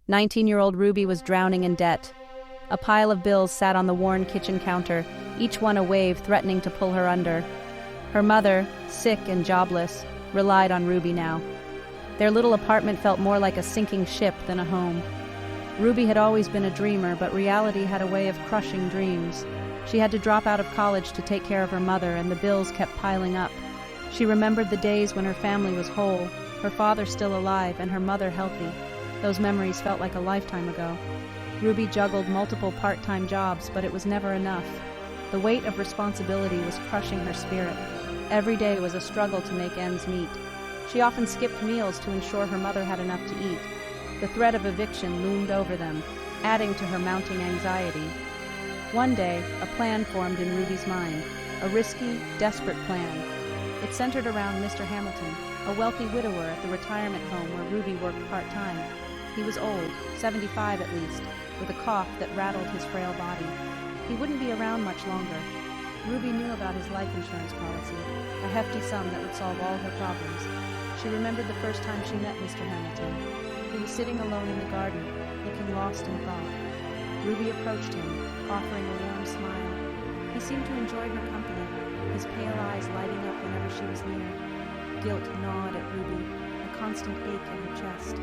19-year-old Ruby was drowning in debt. A pile of bills sat on the worn kitchen counter, each one a wave threatening to pull her under. Her mother, sick and jobless, relied on Ruby now. Their little apartment felt more like a sinking ship than a home. Ruby had always been a dreamer, but reality had a way of crushing dreams. She had to drop out of college to take care of her mother, and the bills kept piling up. She remembered the days when her family was whole, her father still alive, and her mother healthy. Those memories felt like a lifetime ago. Ruby juggled multiple part-time jobs, but it was never enough. The weight of responsibility was crushing her spirit. Every day was a struggle to make ends meet. She often skipped meals to ensure her mother had enough to eat. The threat of eviction loomed over them, adding to her mounting anxiety. One day, a plan formed in Ruby's mind, a risky, desperate plan. It centered around Mr. Hamilton, a wealthy widower at the retirement home where Ruby worked part-time. He was old, 75 at least, with a cough that rattled his frail body. He wouldn't be around much longer. Ruby knew about his life insurance policy, a hefty sum that would solve all her problems. She remembered the first time she met Mr. Hamilton. He was sitting alone in the garden, looking lost in thought. Ruby approached him, offering a warm smile. He seemed to enjoy her company, his pale eyes lighting up whenever she was near. Guilt gnawed at Ruby, a constant ache in her chest.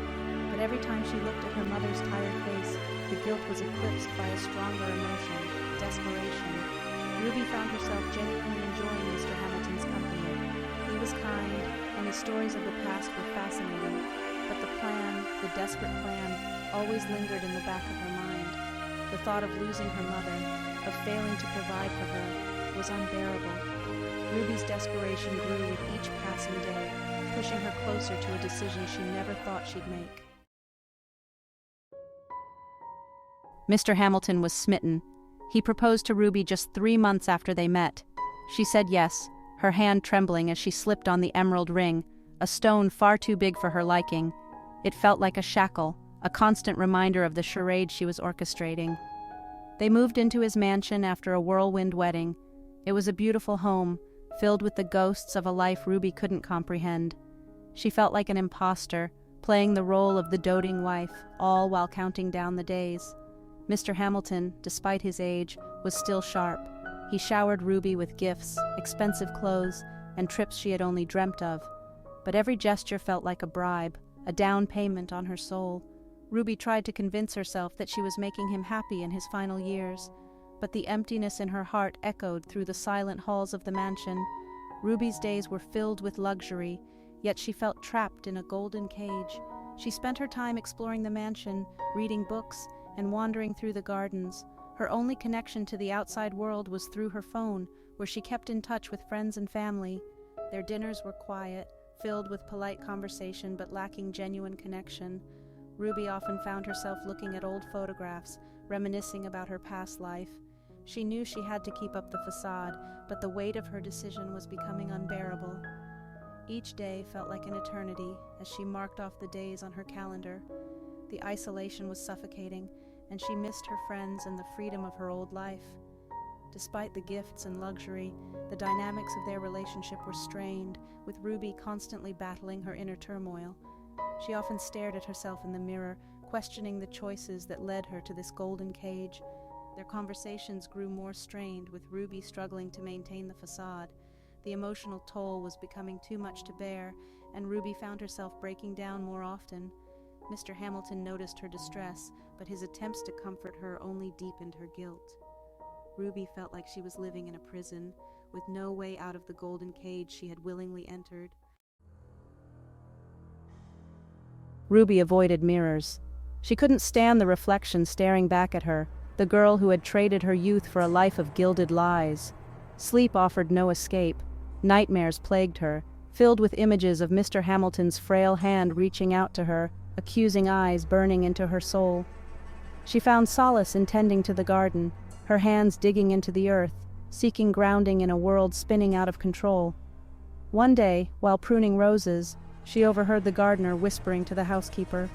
But every time she looked at her mother's tired face, the guilt was eclipsed by a stronger emotion, desperation. Ruby found herself genuinely enjoying Mr. Hamilton's company. He was kind, and his stories of the past were fascinating. But the plan, the desperate plan, always lingered in the back of her mind. The thought of losing her mother, of failing to provide for her, was unbearable. Ruby's desperation grew with each passing day, pushing her closer to a decision she never thought she'd make. Mr. Hamilton was smitten. He proposed to Ruby just 3 months after they met. She said yes, her hand trembling as she slipped on the emerald ring, a stone far too big for her liking. It felt like a shackle, a constant reminder of the charade she was orchestrating. They moved into his mansion after a whirlwind wedding. It was a beautiful home, filled with the ghosts of a life Ruby couldn't comprehend. She felt like an imposter, playing the role of the doting wife, all while counting down the days. Mr. Hamilton, despite his age, was still sharp. He showered Ruby with gifts, expensive clothes, and trips she had only dreamt of. But every gesture felt like a bribe, a down payment on her soul. Ruby tried to convince herself that she was making him happy in his final years, but the emptiness in her heart echoed through the silent halls of the mansion. Ruby's days were filled with luxury, yet she felt trapped in a golden cage. She spent her time exploring the mansion, reading books, and wandering through the gardens. Her only connection to the outside world was through her phone, where she kept in touch with friends and family. Their dinners were quiet, filled with polite conversation but lacking genuine connection. Ruby often found herself looking at old photographs, reminiscing about her past life. She knew she had to keep up the facade, but the weight of her decision was becoming unbearable. Each day felt like an eternity as she marked off the days on her calendar. The isolation was suffocating, and she missed her friends and the freedom of her old life. Despite the gifts and luxury, the dynamics of their relationship were strained, with Ruby constantly battling her inner turmoil. She often stared at herself in the mirror, questioning the choices that led her to this golden cage. Their conversations grew more strained, with Ruby struggling to maintain the facade. The emotional toll was becoming too much to bear, and Ruby found herself breaking down more often. Mr. Hamilton noticed her distress, but his attempts to comfort her only deepened her guilt. Ruby felt like she was living in a prison, with no way out of the golden cage she had willingly entered. Ruby avoided mirrors. She couldn't stand the reflection staring back at her, the girl who had traded her youth for a life of gilded lies. Sleep offered no escape. Nightmares plagued her, filled with images of Mr. Hamilton's frail hand reaching out to her, accusing eyes burning into her soul. She found solace in tending to the garden, her hands digging into the earth, seeking grounding in a world spinning out of control. One day, while pruning roses, she overheard the gardener whispering to the housekeeper.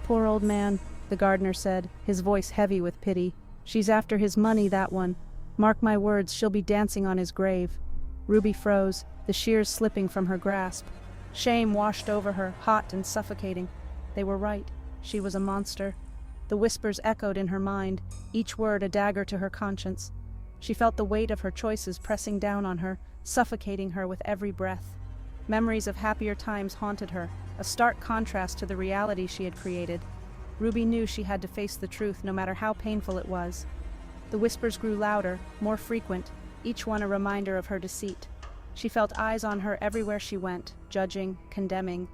"Poor old man," the gardener said, his voice heavy with pity. "She's after his money, that one. Mark my words, she'll be dancing on his grave." Ruby froze, the shears slipping from her grasp. Shame washed over her, hot and suffocating. They were right. She was a monster. The whispers echoed in her mind, each word a dagger to her conscience. She felt the weight of her choices pressing down on her, suffocating her with every breath. Memories of happier times haunted her, a stark contrast to the reality she had created. Ruby knew she had to face the truth, no matter how painful it was. The whispers grew louder, more frequent, each one a reminder of her deceit. She felt eyes on her everywhere she went, judging, condemning.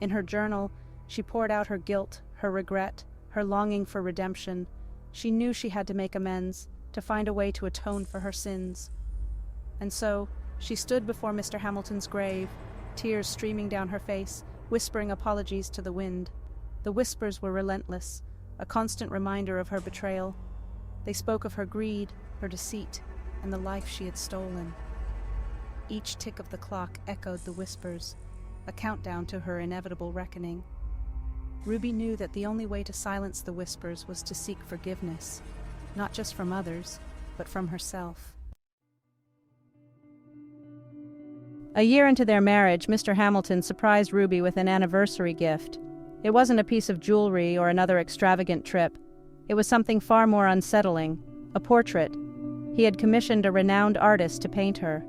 In her journal, she poured out her guilt, her regret, her longing for redemption. She knew she had to make amends, to find a way to atone for her sins. And so, she stood before Mr. Hamilton's grave, tears streaming down her face, whispering apologies to the wind. The whispers were relentless, a constant reminder of her betrayal. They spoke of her greed, her deceit, and the life she had stolen. Each tick of the clock echoed the whispers, a countdown to her inevitable reckoning. Ruby knew that the only way to silence the whispers was to seek forgiveness, not just from others, but from herself. A year into their marriage, Mr. Hamilton surprised Ruby with an anniversary gift. It wasn't a piece of jewelry or another extravagant trip. It was something far more unsettling, a portrait. He had commissioned a renowned artist to paint her.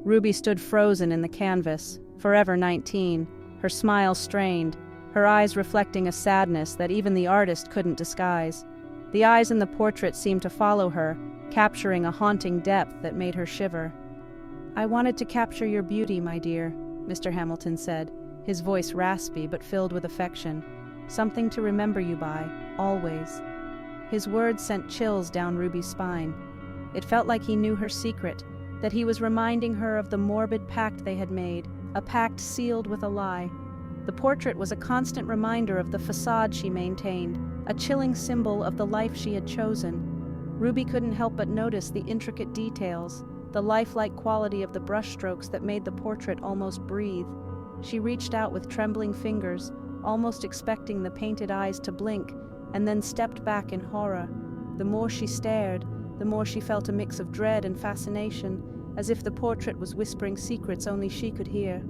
Ruby stood frozen in the canvas, forever 19, her smile strained, her eyes reflecting a sadness that even the artist couldn't disguise. The eyes in the portrait seemed to follow her, capturing a haunting depth that made her shiver. "I wanted to capture your beauty, my dear," Mr. Hamilton said, his voice raspy but filled with affection. "Something to remember you by, always." His words sent chills down Ruby's spine. It felt like he knew her secret, that he was reminding her of the morbid pact they had made, a pact sealed with a lie. The portrait was a constant reminder of the facade she maintained, a chilling symbol of the life she had chosen. Ruby couldn't help but notice the intricate details, the lifelike quality of the brushstrokes that made the portrait almost breathe. She reached out with trembling fingers, almost expecting the painted eyes to blink, and then stepped back in horror. The more she stared, the more she felt a mix of dread and fascination, as if the portrait was whispering secrets only she could hear.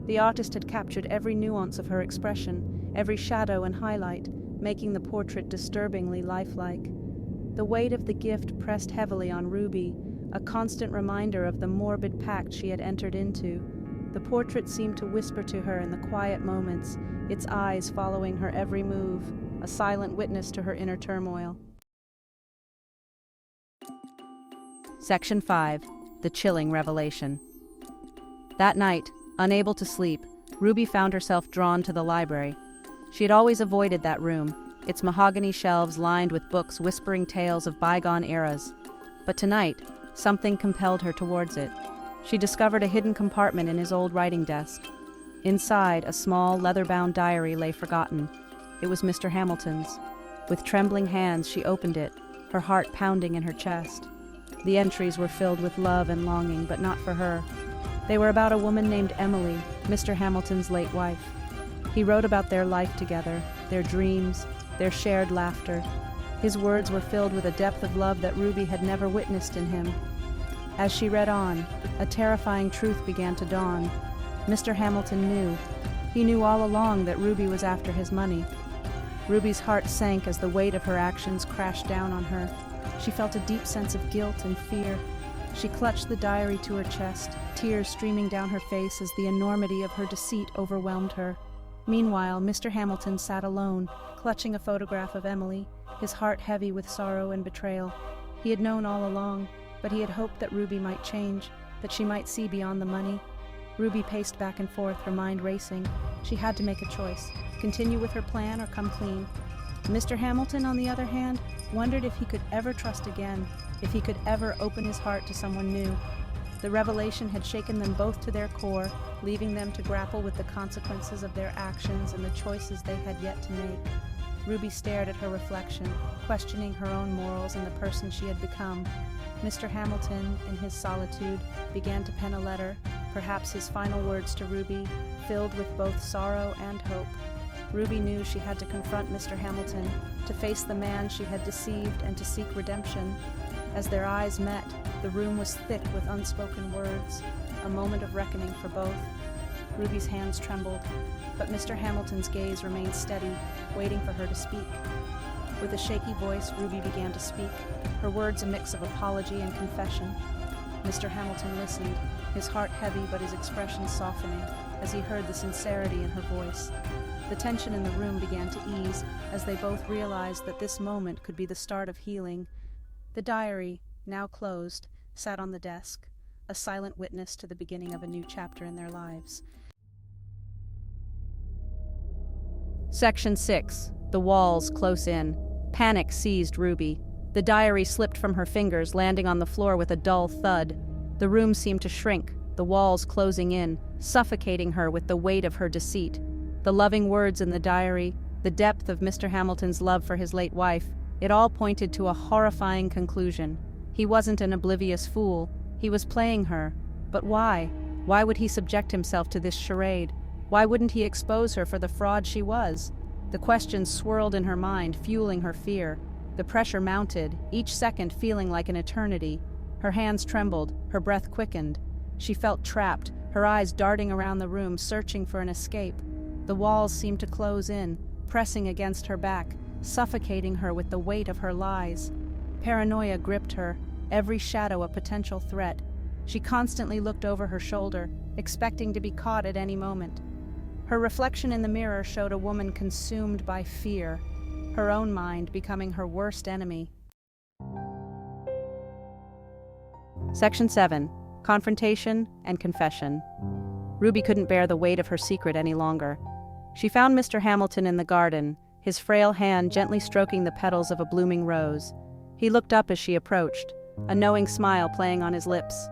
The artist had captured every nuance of her expression, every shadow and highlight, making the portrait disturbingly lifelike. The weight of the gift pressed heavily on Ruby, a constant reminder of the morbid pact she had entered into. The portrait seemed to whisper to her in the quiet moments, its eyes following her every move, a silent witness to her inner turmoil. Section 5. The Chilling Revelation. That night, unable to sleep, Ruby found herself drawn to the library. She had always avoided that room, its mahogany shelves lined with books whispering tales of bygone eras. But tonight, something compelled her towards it. She discovered a hidden compartment in his old writing desk. Inside, a small, leather-bound diary lay forgotten. It was Mr. Hamilton's. With trembling hands, she opened it, her heart pounding in her chest. The entries were filled with love and longing, but not for her. They were about a woman named Emily, Mr. Hamilton's late wife. He wrote about their life together, their dreams, their shared laughter. His words were filled with a depth of love that Ruby had never witnessed in him. As she read on, a terrifying truth began to dawn. Mr. Hamilton knew. He knew all along that Ruby was after his money. Ruby's heart sank as the weight of her actions crashed down on her. She felt a deep sense of guilt and fear. She clutched the diary to her chest, tears streaming down her face as the enormity of her deceit overwhelmed her. Meanwhile, Mr. Hamilton sat alone, clutching a photograph of Emily, his heart heavy with sorrow and betrayal. He had known all along, but he had hoped that Ruby might change, that she might see beyond the money. Ruby paced back and forth, her mind racing. She had to make a choice, continue with her plan or come clean. Mr. Hamilton, on the other hand, wondered if he could ever trust again, if he could ever open his heart to someone new. The revelation had shaken them both to their core, leaving them to grapple with the consequences of their actions and the choices they had yet to make. Ruby stared at her reflection, questioning her own morals and the person she had become. Mr. Hamilton, in his solitude, began to pen a letter, perhaps his final words to Ruby, filled with both sorrow and hope. Ruby knew she had to confront Mr. Hamilton, to face the man she had deceived and to seek redemption. As their eyes met, the room was thick with unspoken words, a moment of reckoning for both. Ruby's hands trembled, but Mr. Hamilton's gaze remained steady, waiting for her to speak. With a shaky voice, Ruby began to speak, her words a mix of apology and confession. Mr. Hamilton listened, his heart heavy but his expression softening as he heard the sincerity in her voice. The tension in the room began to ease as they both realized that this moment could be the start of healing. The diary, now closed, sat on the desk, a silent witness to the beginning of a new chapter in their lives. Section 6. The walls close in. Panic seized Ruby. The diary slipped from her fingers, landing on the floor with a dull thud. The room seemed to shrink, the walls closing in, suffocating her with the weight of her deceit. The loving words in the diary, the depth of Mr. Hamilton's love for his late wife, it all pointed to a horrifying conclusion. He wasn't an oblivious fool. He was playing her. But why? Why would he subject himself to this charade? Why wouldn't he expose her for the fraud she was? The questions swirled in her mind, fueling her fear. The pressure mounted, each second feeling like an eternity. Her hands trembled, her breath quickened. She felt trapped, her eyes darting around the room, searching for an escape. The walls seemed to close in, pressing against her back, suffocating her with the weight of her lies. Paranoia gripped her, every shadow a potential threat. She constantly looked over her shoulder, expecting to be caught at any moment. Her reflection in the mirror showed a woman consumed by fear, her own mind becoming her worst enemy. Section 7. Confrontation and Confession. Ruby couldn't bear the weight of her secret any longer. She found Mr. Hamilton in the garden, his frail hand gently stroking the petals of a blooming rose. He looked up as she approached, a knowing smile playing on his lips.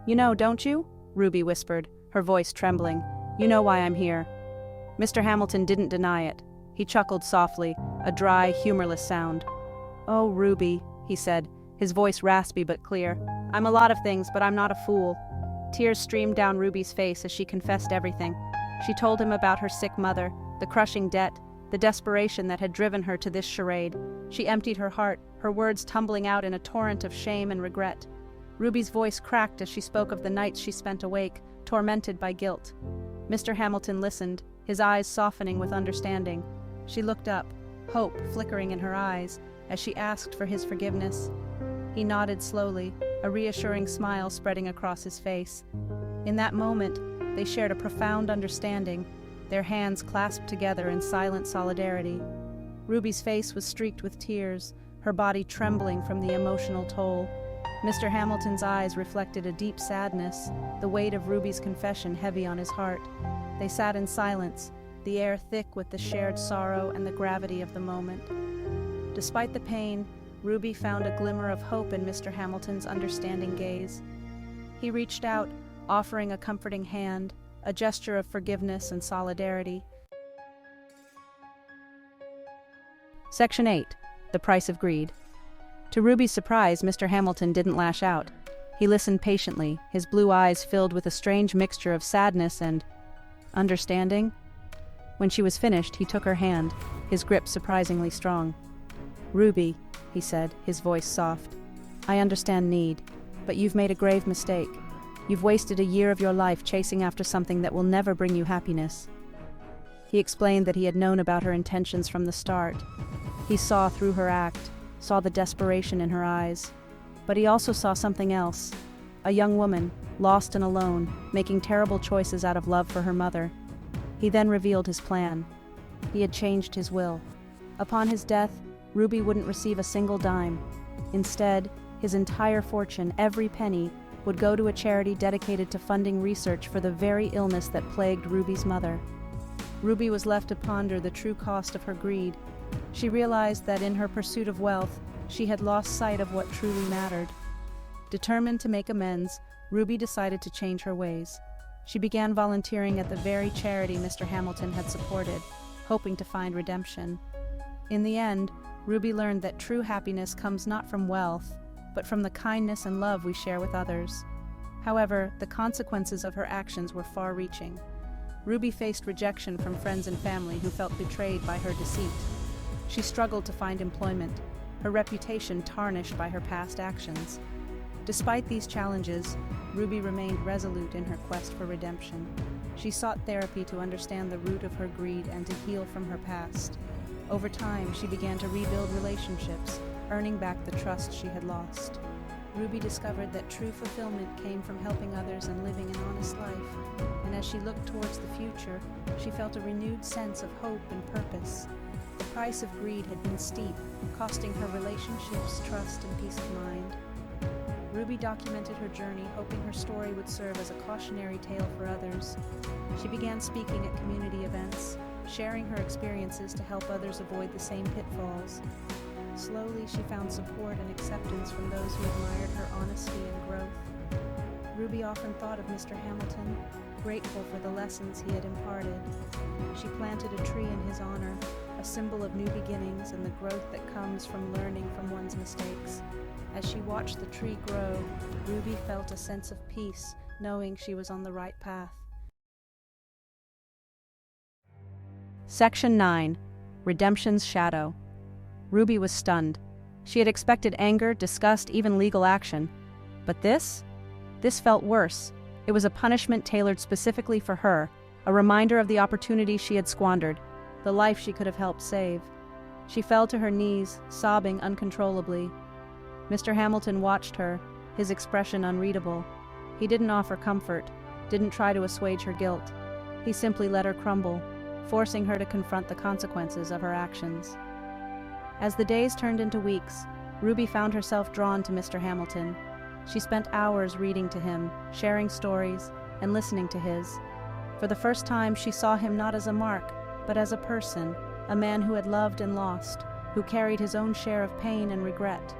"You know, don't you?" Ruby whispered, her voice trembling. "You know why I'm here." Mr. Hamilton didn't deny it. He chuckled softly, a dry, humorless sound. "Oh, Ruby," he said, his voice raspy but clear. "I'm a lot of things, but I'm not a fool." Tears streamed down Ruby's face as she confessed everything. She told him about her sick mother, the crushing debt, the desperation that had driven her to this charade. She emptied her heart, her words tumbling out in a torrent of shame and regret. Ruby's voice cracked as she spoke of the nights she spent awake, tormented by guilt. Mr. Hamilton listened, his eyes softening with understanding. She looked up, hope flickering in her eyes, as she asked for his forgiveness. He nodded slowly, a reassuring smile spreading across his face. In that moment, they shared a profound understanding, their hands clasped together in silent solidarity. Ruby's face was streaked with tears, her body trembling from the emotional toll. Mr. Hamilton's eyes reflected a deep sadness, the weight of Ruby's confession heavy on his heart. They sat in silence, the air thick with the shared sorrow and the gravity of the moment. Despite the pain, Ruby found a glimmer of hope in Mr. Hamilton's understanding gaze. He reached out, offering a comforting hand, a gesture of forgiveness and solidarity. Section 8. The Price of Greed. To Ruby's surprise, Mr. Hamilton didn't lash out. He listened patiently, his blue eyes filled with a strange mixture of sadness and understanding. When she was finished, he took her hand, his grip surprisingly strong. "Ruby," he said, his voice soft, "I understand need, but you've made a grave mistake. You've wasted a year of your life chasing after something that will never bring you happiness." He explained that he had known about her intentions from the start. He saw through her act, saw the desperation in her eyes. But he also saw something else. A young woman, lost and alone, making terrible choices out of love for her mother. He then revealed his plan. He had changed his will. Upon his death, Ruby wouldn't receive a single dime. Instead, his entire fortune, every penny, would go to a charity dedicated to funding research for the very illness that plagued Ruby's mother. Ruby was left to ponder the true cost of her greed. She realized that in her pursuit of wealth, she had lost sight of what truly mattered. Determined to make amends, Ruby decided to change her ways. She began volunteering at the very charity Mr. Hamilton had supported, hoping to find redemption. In the end, Ruby learned that true happiness comes not from wealth, but from the kindness and love we share with others. However, the consequences of her actions were far-reaching. Ruby faced rejection from friends and family who felt betrayed by her deceit. She struggled to find employment, her reputation tarnished by her past actions. Despite these challenges, Ruby remained resolute in her quest for redemption. She sought therapy to understand the root of her greed and to heal from her past. Over time, she began to rebuild relationships, earning back the trust she had lost. Ruby discovered that true fulfillment came from helping others and living an honest life, and as she looked towards the future, she felt a renewed sense of hope and purpose. The price of greed had been steep, costing her relationships, trust, and peace of mind. Ruby documented her journey, hoping her story would serve as a cautionary tale for others. She began speaking at community events, sharing her experiences to help others avoid the same pitfalls. Slowly, she found support and acceptance from those who admired her honesty and growth. Ruby often thought of Mr. Hamilton, grateful for the lessons he had imparted. She planted a tree in his honor, a symbol of new beginnings and the growth that comes from learning from one's mistakes. As she watched the tree grow, Ruby felt a sense of peace, knowing she was on the right path. Section 9. Redemption's Shadow. Ruby was stunned. She had expected anger, disgust, even legal action. But this felt worse. It was a punishment tailored specifically for her, a reminder of the opportunity she had squandered, the life she could have helped save. She fell to her knees, sobbing uncontrollably. Mr. Hamilton watched her, his expression unreadable. He didn't offer comfort, didn't try to assuage her guilt. He simply let her crumble, forcing her to confront the consequences of her actions. As the days turned into weeks, Ruby found herself drawn to Mr. Hamilton. She spent hours reading to him, sharing stories, and listening to his. For the first time, she saw him not as a mark, but as a person, a man who had loved and lost, who carried his own share of pain and regret.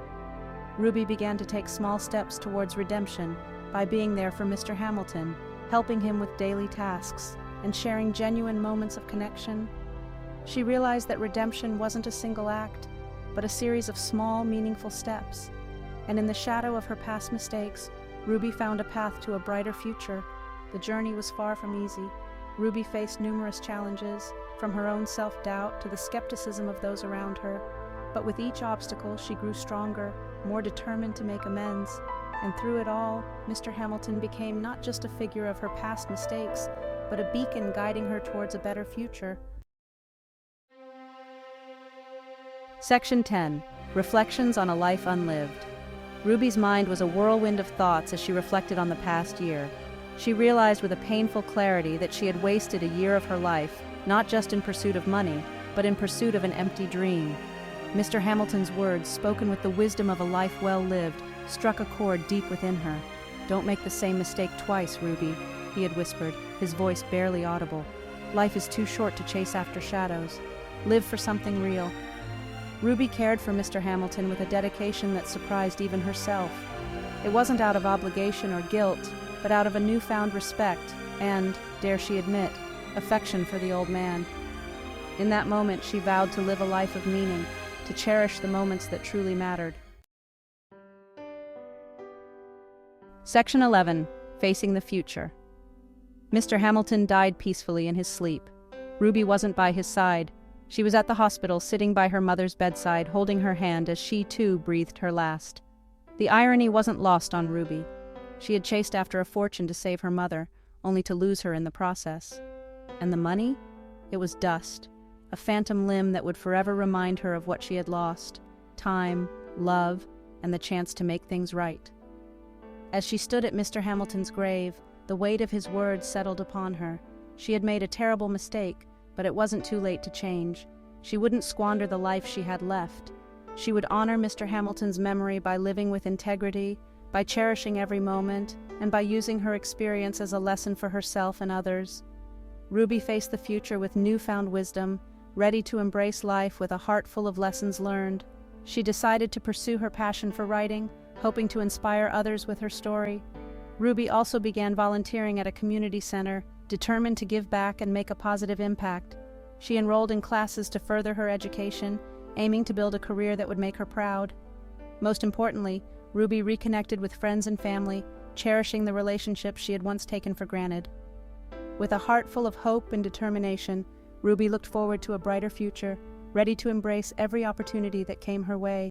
Ruby began to take small steps towards redemption by being there for Mr. Hamilton, helping him with daily tasks, and sharing genuine moments of connection. She realized that redemption wasn't a single act, but a series of small, meaningful steps. And in the shadow of her past mistakes, Ruby found a path to a brighter future. The journey was far from easy. Ruby faced numerous challenges, from her own self-doubt to the skepticism of those around her. But with each obstacle, she grew stronger, more determined to make amends. And through it all, Mr. Hamilton became not just a figure of her past mistakes, but a beacon guiding her towards a better future. Section 10. Reflections on a Life Unlived. Ruby's mind was a whirlwind of thoughts as she reflected on the past year. She realized with a painful clarity that she had wasted a year of her life, not just in pursuit of money, but in pursuit of an empty dream. Mr. Hamilton's words, spoken with the wisdom of a life well lived, struck a chord deep within her. "Don't make the same mistake twice, Ruby," he had whispered, his voice barely audible. "Life is too short to chase after shadows. Live for something real." Ruby cared for Mr. Hamilton with a dedication that surprised even herself. It wasn't out of obligation or guilt, but out of a newfound respect and, dare she admit, affection for the old man. In that moment, she vowed to live a life of meaning, to cherish the moments that truly mattered. Section 11. Facing the Future. Mr. Hamilton died peacefully in his sleep. Ruby wasn't by his side. She was at the hospital, sitting by her mother's bedside, holding her hand as she, too, breathed her last. The irony wasn't lost on Ruby. She had chased after a fortune to save her mother, only to lose her in the process. And the money? It was dust, a phantom limb that would forever remind her of what she had lost: time, love, and the chance to make things right. As she stood at Mr. Hamilton's grave, the weight of his words settled upon her. She had made a terrible mistake, but it wasn't too late to change. She wouldn't squander the life she had left. She would honor Mr. Hamilton's memory by living with integrity, by cherishing every moment, and by using her experience as a lesson for herself and others. Ruby faced the future with newfound wisdom, ready to embrace life with a heart full of lessons learned. She decided to pursue her passion for writing, hoping to inspire others with her story. Ruby also began volunteering at a community center, determined to give back and make a positive impact. She enrolled in classes to further her education, aiming to build a career that would make her proud. Most importantly, Ruby reconnected with friends and family, cherishing the relationships she had once taken for granted. With a heart full of hope and determination, Ruby looked forward to a brighter future, ready to embrace every opportunity that came her way.